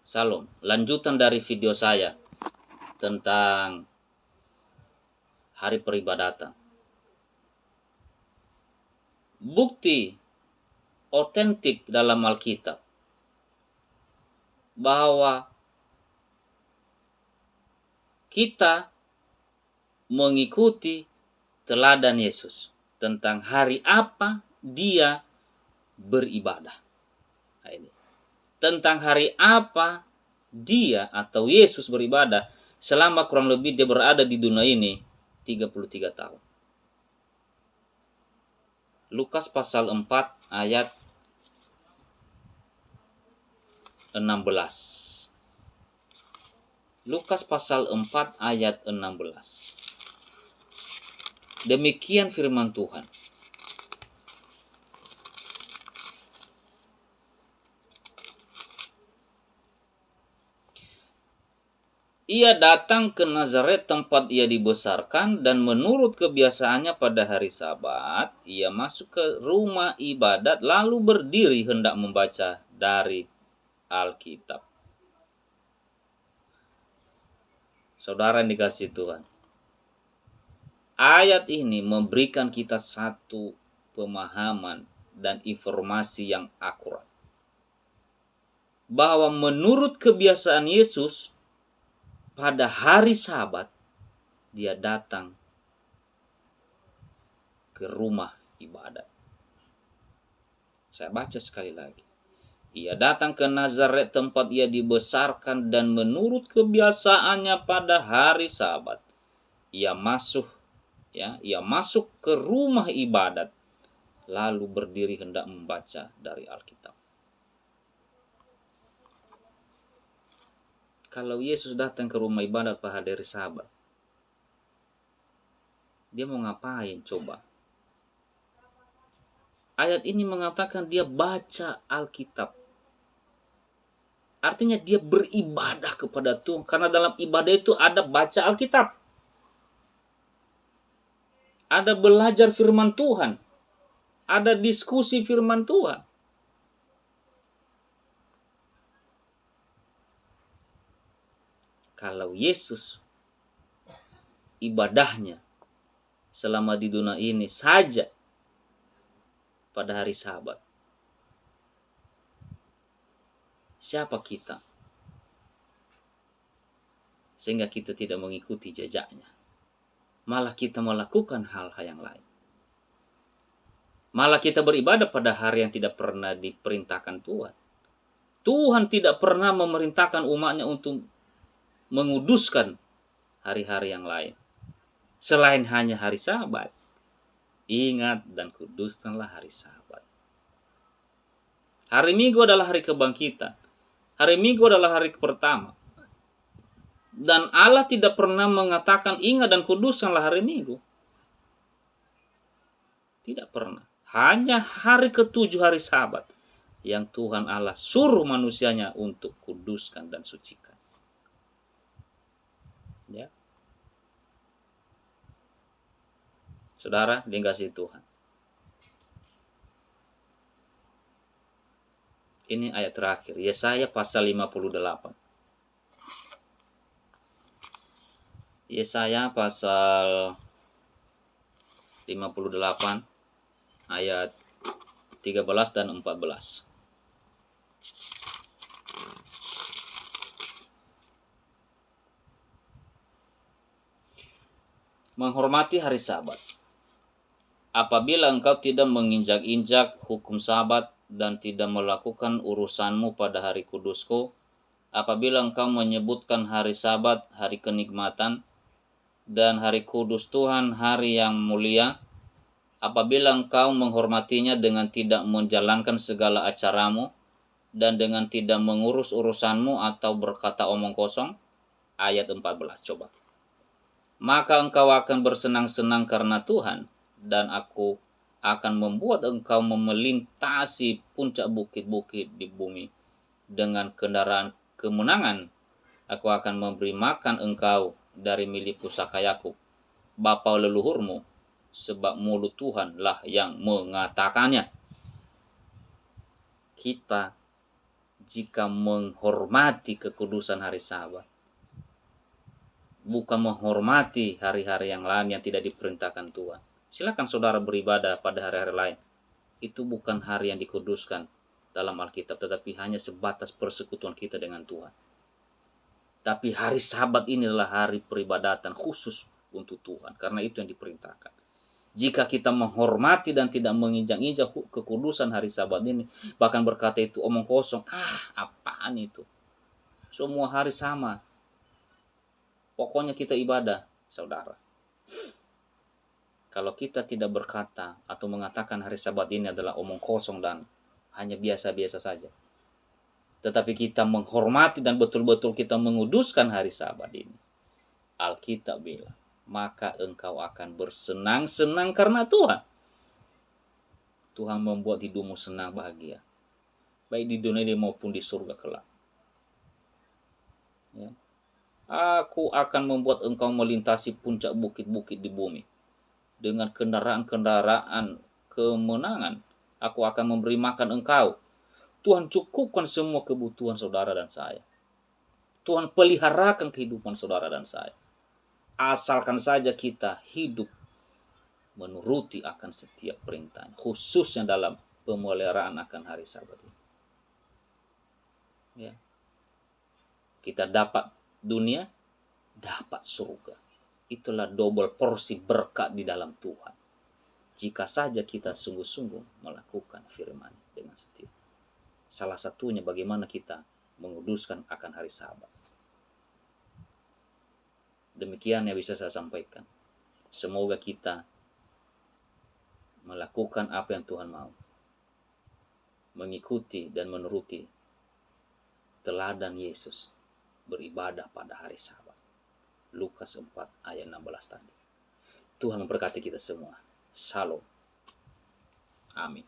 Salam, lanjutan dari video saya tentang hari peribadatan. Bukti otentik dalam Alkitab bahwa kita mengikuti teladan Yesus tentang hari apa dia beribadah. Nah, ini. Tentang hari apa dia atau Yesus beribadah selama kurang lebih dia berada di dunia ini 33 tahun. Lukas pasal 4 ayat 16. Lukas pasal 4 ayat 16. Demikian firman Tuhan. Ia datang ke Nazaret tempat ia dibesarkan, dan menurut kebiasaannya pada hari Sabat, ia masuk ke rumah ibadat lalu berdiri hendak membaca dari Alkitab. Saudara yang dikasihi Tuhan, ayat ini memberikan kita satu pemahaman dan informasi yang akurat. Bahwa menurut kebiasaan Yesus, pada hari Sabat, dia datang ke rumah ibadat. Saya baca sekali lagi. Ia datang ke Nazaret tempat ia dibesarkan, dan menurut kebiasaannya pada hari Sabat, ia masuk ke rumah ibadat lalu berdiri hendak membaca dari Alkitab. Kalau Yesus datang ke rumah ibadat pada hari Sabat, dia mau ngapain coba? Ayat ini mengatakan dia baca Alkitab. Artinya dia beribadah kepada Tuhan, karena dalam ibadah itu ada baca Alkitab. Ada belajar firman Tuhan. Ada diskusi firman Tuhan. Kalau Yesus ibadahnya selama di dunia ini saja pada hari Sabat, siapa kita sehingga kita tidak mengikuti jejaknya? Malah kita melakukan hal-hal yang lain. Malah kita beribadah pada hari yang tidak pernah diperintahkan Tuhan. Tuhan tidak pernah memerintahkan umatnya untuk menguduskan hari-hari yang lain selain hanya hari Sabat. Ingat dan kuduskanlah hari Sabat. Hari Minggu adalah hari kebangkitan. Hari Minggu adalah hari pertama. Dan Allah tidak pernah mengatakan ingat dan kuduskanlah hari Minggu. Tidak pernah. Hanya hari ketujuh, hari Sabat, yang Tuhan Allah suruh manusianya untuk kuduskan dan sucikan. Ya. Saudara, dikasihi Tuhan. Ini ayat terakhir, Yesaya pasal 58. Yesaya pasal 58 ayat 13 dan 14. Menghormati hari Sabat. Apabila engkau tidak menginjak-injak hukum Sabat dan tidak melakukan urusanmu pada hari kudusku, apabila engkau menyebutkan hari Sabat hari kenikmatan dan hari kudus Tuhan hari yang mulia, apabila engkau menghormatinya dengan tidak menjalankan segala acaramu dan dengan tidak mengurus urusanmu atau berkata omong kosong, ayat 14 coba. Maka engkau akan bersenang-senang karena Tuhan, dan aku akan membuat engkau memelintasi puncak bukit-bukit di bumi dengan kendaraan kemenangan. Aku akan memberi makan engkau dari milik pusaka Yakub, bapa leluhurmu, sebab mulut Tuhanlah yang mengatakannya. Kita jika menghormati kekudusan hari Sabat, bukan menghormati hari-hari yang lain yang tidak diperintahkan Tuhan. Silakan saudara beribadah pada hari-hari lain. Itu bukan hari yang dikuduskan dalam Alkitab, tetapi hanya sebatas persekutuan kita dengan Tuhan. Tapi hari Sabat ini adalah hari peribadatan khusus untuk Tuhan, karena itu yang diperintahkan. Jika kita menghormati dan tidak menginjak-injak kekudusan hari Sabat ini, bahkan berkata itu omong kosong, apaan itu? Semua hari sama. Pokoknya kita ibadah, saudara. Kalau kita tidak berkata atau mengatakan hari Sabat ini adalah omong kosong dan hanya biasa-biasa saja, tetapi kita menghormati dan betul-betul kita menguduskan hari Sabat ini, Alkitab bilang, maka engkau akan bersenang-senang karena Tuhan. Tuhan membuat hidupmu senang bahagia, baik di dunia ini maupun di surga kelak. Ya. Aku akan membuat engkau melintasi puncak bukit-bukit di bumi dengan kendaraan-kendaraan kemenangan. Aku akan memberi makan engkau. Tuhan cukupkan semua kebutuhan saudara dan saya. Tuhan peliharakan kehidupan saudara dan saya. Asalkan saja kita hidup menuruti akan setiap perintah, khususnya dalam pemeliharaan akan hari Sabat ini. Ya. Kita dapat dunia, dapat surga. Itulah double porsi berkat di dalam Tuhan. Jika saja kita sungguh-sungguh melakukan firman dengan setia. Salah satunya bagaimana kita menguduskan akan hari Sabat. Demikian yang bisa saya sampaikan. Semoga kita melakukan apa yang Tuhan mau. Mengikuti dan menuruti teladan Yesus beribadah pada hari Sabat. Lukas 4 ayat 16 tadi. Tuhan memberkati kita semua. Shalom. Amin.